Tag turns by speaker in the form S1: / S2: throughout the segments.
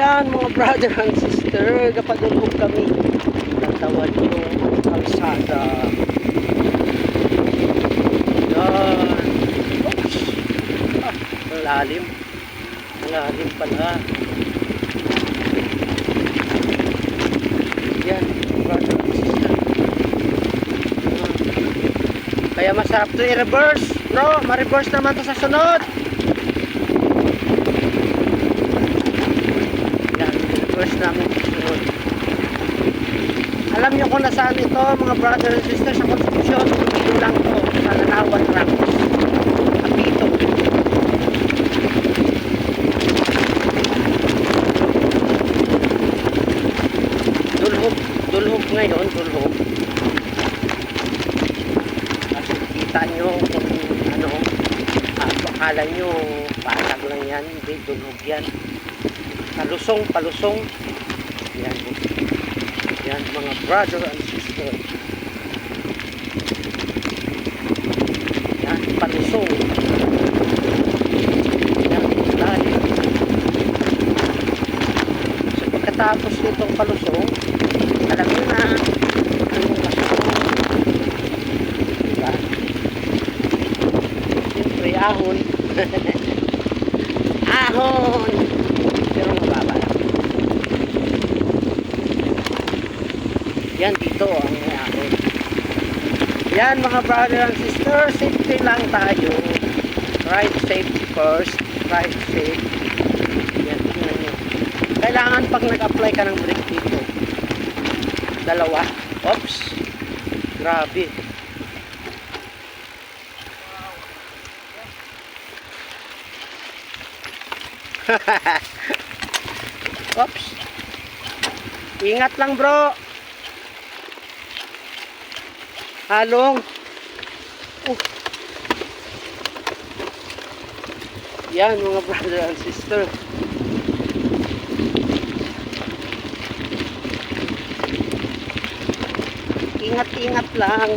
S1: Yan mga brother and sister, kapadulog kami. Natawad yung kalsada. Yan. Oops. Malalim. Malalim pala. Yan, brother and sister. Kaya masarap to i-reverse. No, ma-reverse naman to sa sunod. Reverse namin sunod. Alam nyo kung nasaan ito mga brothers and sisters, sa Constitution, dito lang to sa Lanawan Rocks, Apito. Dulhog ngayon, dulhog. Kasi kita nyo kung ano, akala nyo patag lang yan, hindi, dulhog yan. Palusong. Yan. Yan mga brother and sister. Yan, palusong. Yan, dali. So pagkatapos nitong palusong, alam nyo na anong palusong. Diba? Siyempre, ahon. Ahon! Pero mababa lang. Yan dito ang may ahon. Yan mga brother and sister, safety lang tayo. Ride safety first. Ride safe. Yan, tingnan nyo. Kailangan pag nag-apply ka ng brake dito, dalawa. Oops. Grabe. Oops. Ingat lang bro. Halong. Yan mga brother and sister. Ingat lang.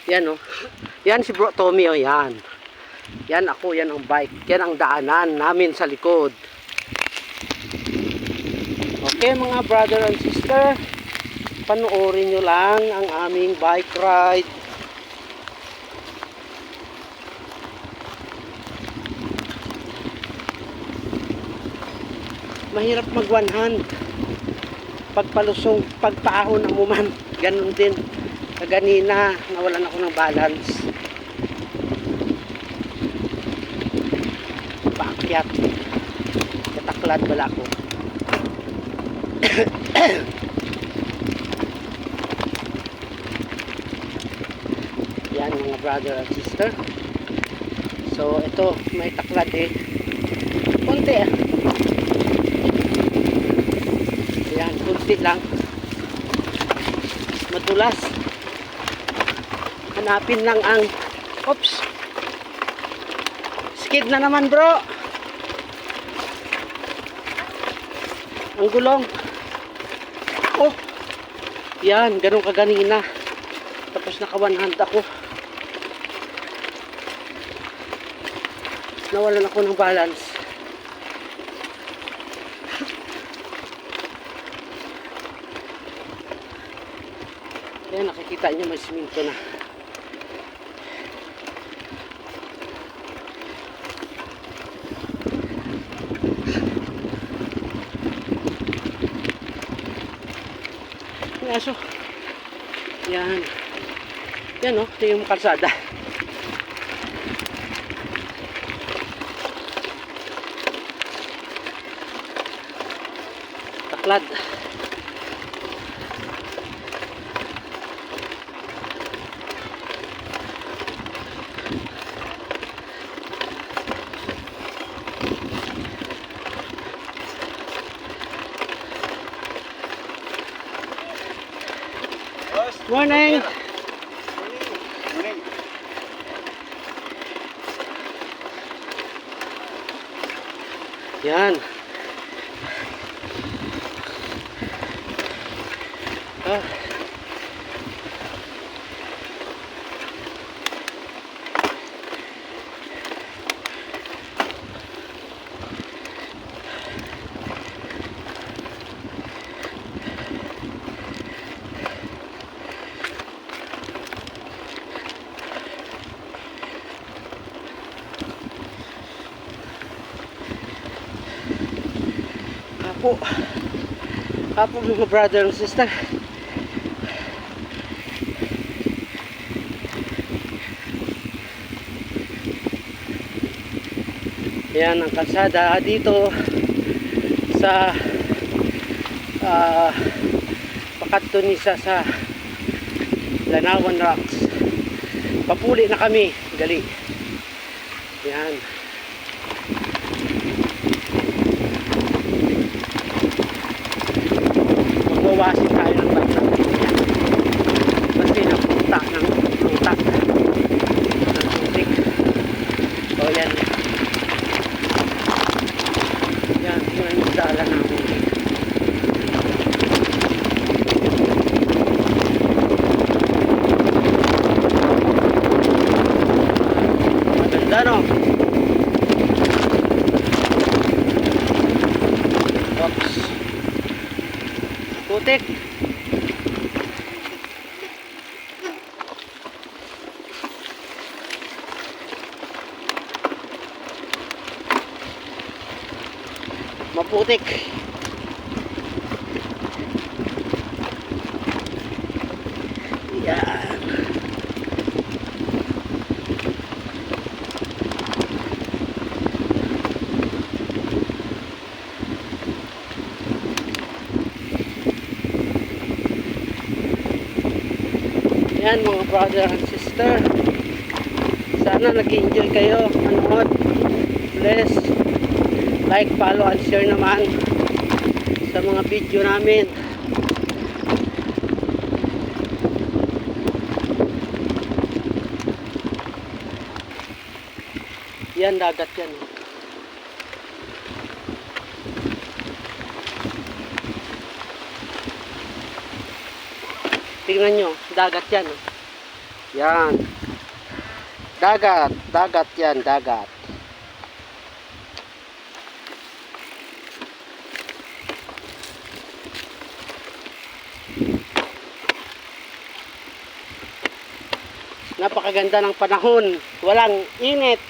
S1: Yan oh. Yan si Bro Tommy oh, yan. Yan ako, yan ang bike. Yan ang daanan namin sa likod. Okay mga brother and sister, panoorin nyo lang ang aming bike ride. Mahirap mag one hand. Pagpalusong, pagpaahon ang muman. Ganun din. Kaganina, nawalan ako ng balance. Paakyat. Kataklad wala ko. Yan mga brother and sister. So ito may taklad eh. Kunti ah. Yan, kunti lang. Madulas. Hanapin lang ang oops. Skid na naman bro. Ang gulong. Oh. Yan, ganun kaganina. Tapos naka one hand ako. Nawalan ako ng balance. Yan, nakikita nyo may siminto na. Aso. Yan. Yan o, ito yung kalsada. Taklad. Morning. Morning. Yan. po. Apo mga brother and sister. Yan ang kalsada dito sa Pakatunisa sa Lanawan Rocks. Papuli na kami, gali. Yan. Magwawasin tayo ng bike natin. Kasi napunta ng lutak ng tubig. So yan. Yan, tingnan yung dala namin. Ano? Oops. Putik. Maputik. Yan. Yan mga brother and sister, sana nag-enjoy kayo manood. Please like, follow and share naman sa mga video namin. Yan, dagat yan. Tingnan nyo, dagat yan. Yan. Dagat, dagat yan, dagat. Napakaganda ng panahon. Walang init.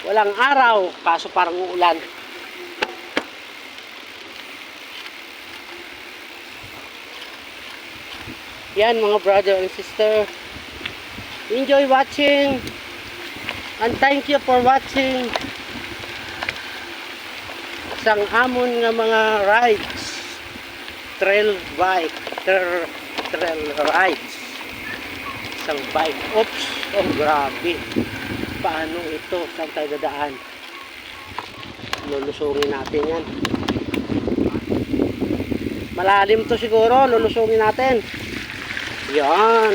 S1: Walang araw. Kaso parang uulan. Yan mga brother and sister, enjoy watching and thank you for watching isang amon nga mga rides, trail bike, trail rides, isang bike. Oops, oh grabe, paano ito, saan tayo dadaan? Lulusungin natin yan, malalim to siguro, lulusungin natin. Yan.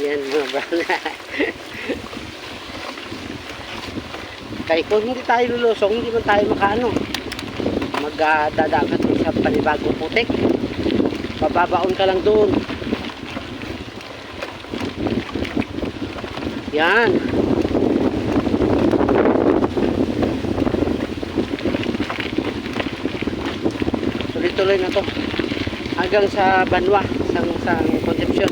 S1: Yan mga brother. Kaya kung hindi tayo lulusong, hindi man tayo makaano. Magdadagat sa panibagong putik. Pababaon ka lang doon. Yan. Tuloy-tuloy na to. Hanggang sa Banwa, sa Concepcion.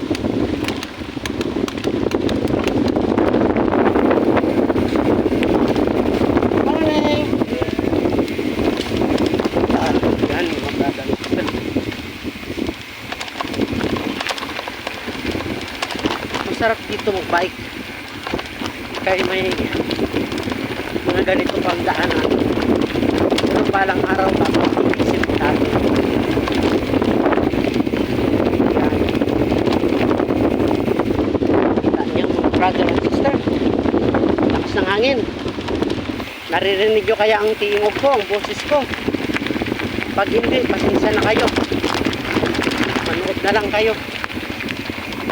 S1: Morning! Yan, mga brother. Masarap dito mag-bike. Kaya may mga ganito pang daanan. Pero palang araw tapos isip natin. Brother and sister, lakas ng hangin. Naririnig nyo kaya ang tingog ko, ang boses ko? Pag hindi, pasensya na kayo. Manood na lang kayo.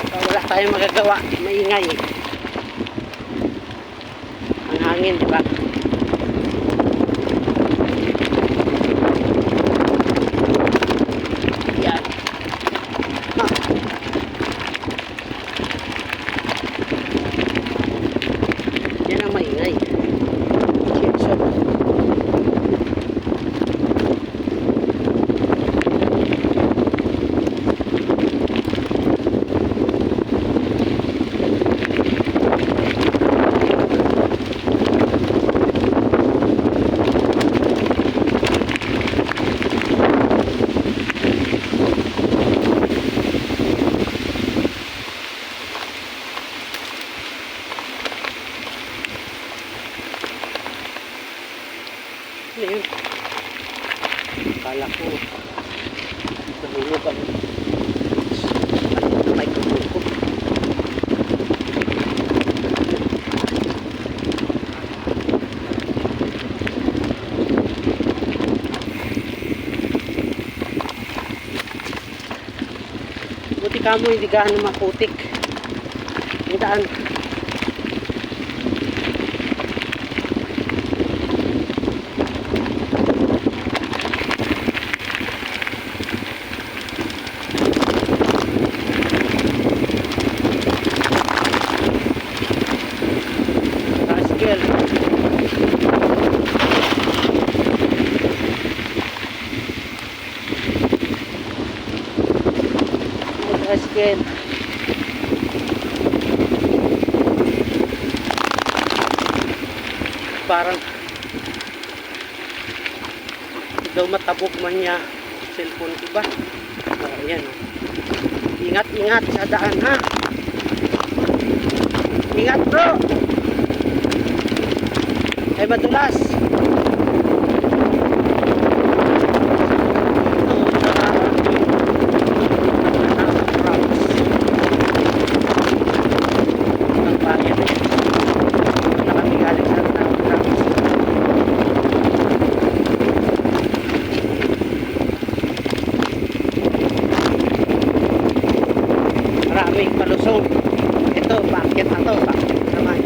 S1: Wala tayong magagawa, maingay. Ang hangin, di ba? Yan. Yan ang maingay. Akala ko nahulog ang ano na may kuko. Buti ka mo hindi gaano maputik yung daan. Askel. Parang daw matabok man niya cellphone ko ba? Ayan. Ingat-ingat sa daan ha. Ingat bro. Ay madulas. Maraming palusong. Ito, bakit na to? Bakit naman?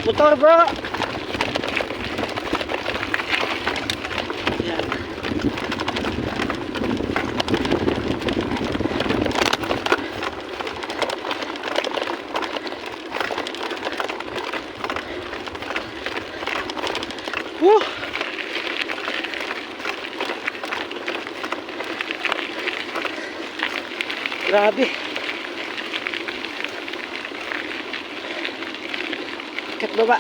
S1: Motor bro. Yan. Grabe. Kat baba.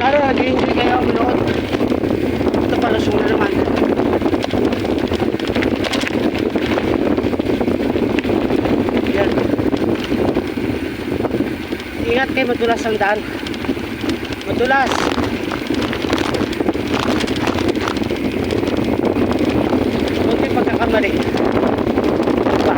S1: Sana nag-enjoy kayo manood. Ito pala suna naman. Ingat kayo, madulas ang daan. Madulas. Huwag kayo pagkakamali. Diba?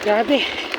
S1: Grabe.